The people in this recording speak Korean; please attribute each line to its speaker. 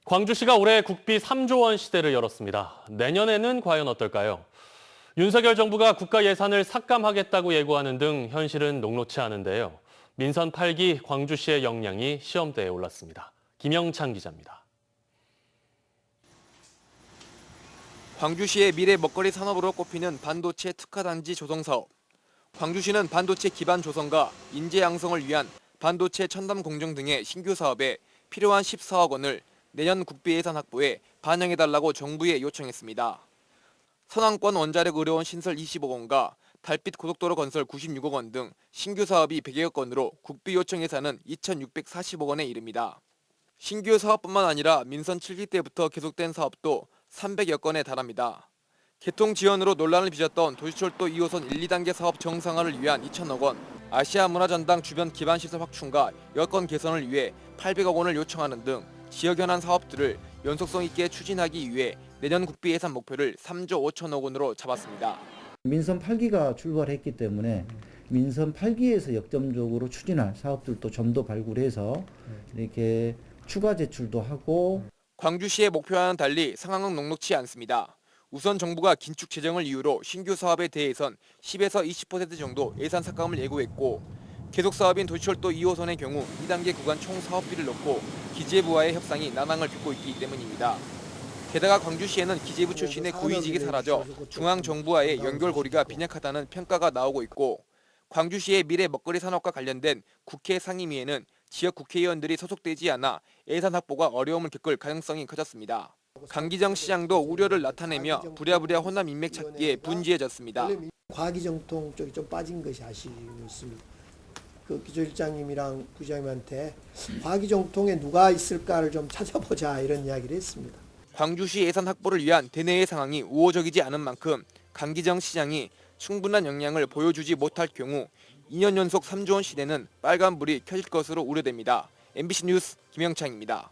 Speaker 1: 광주시가 올해 국비 3조 원 시대를 열었습니다. 내년에는 과연 어떨까요? 윤석열 정부가 국가 예산을 삭감하겠다고 예고하는 등 현실은 녹록치 않은데요. 민선 8기 광주시의 역량이 시험대에 올랐습니다. 김영찬 기자입니다.
Speaker 2: 광주시의 미래 먹거리 산업으로 꼽히는 반도체 특화단지 조성 사업. 광주시는 반도체 기반 조성과 인재 양성을 위한 반도체 첨단 공정 등의 신규 사업에 필요한 14억 원을 내년 국비 예산 확보에 반영해달라고 정부에 요청했습니다. 선왕권 원자력 의료원 신설 20억 원과 달빛 고속도로 건설 96억 원 등 신규 사업이 100여억 원으로 국비 요청 예산은 2,640억 원에 이릅니다. 신규 사업뿐만 아니라 민선 7기 때부터 계속된 사업도 300여 건에 달합니다. 개통 지연으로 논란을 빚었던 도시철도 2호선 1, 2단계 사업 정상화를 위한 2천억 원, 아시아 문화전당 주변 기반시설 확충과 여건 개선을 위해 800억 원을 요청하는 등 지역 현안 사업들을 연속성 있게 추진하기 위해 내년 국비 예산 목표를 3조 5천억 원으로 잡았습니다.
Speaker 3: 민선 8기가 출발했기 때문에 민선 8기에서 역점적으로 추진할 사업들도 좀 더 발굴해서 이렇게 추가 제출도 하고.
Speaker 2: 광주시의 목표와는 달리 상황은 녹록치 않습니다. 우선 정부가 긴축 재정을 이유로 신규 사업에 대해선 10에서 20% 정도 예산 삭감을 예고했고, 계속 사업인 도시철도 2호선의 경우 2단계 구간 총 사업비를 놓고 기재부와의 협상이 난항을 빚고 있기 때문입니다. 게다가 광주시에는 기재부 출신의 고위직이 사라져 중앙정부와의 연결고리가 빈약하다는 평가가 나오고 있고, 광주시의 미래 먹거리 산업과 관련된 국회 상임위에는 지역 국회의원들이 소속되지 않아 예산 확보가 어려움을 겪을 가능성이 커졌습니다. 강기정 시장도 우려를 나타내며 부랴부랴 호남 인맥 찾기에 분주해졌습니다.
Speaker 4: 과기정통 쪽이 좀 빠진 것이 아쉽습니다. 그 기조실장님이랑 부장님한테 과기정통에 누가 있을까를 좀 찾아보자 이런 이야기를 했습니다.
Speaker 2: 광주시 예산 확보를 위한 대내의 상황이 우호적이지 않은 만큼 강기정 시장이 충분한 역량을 보여주지 못할 경우 2년 연속 3조 원 시대는 빨간불이 켜질 것으로 우려됩니다. MBC 뉴스 김영창입니다.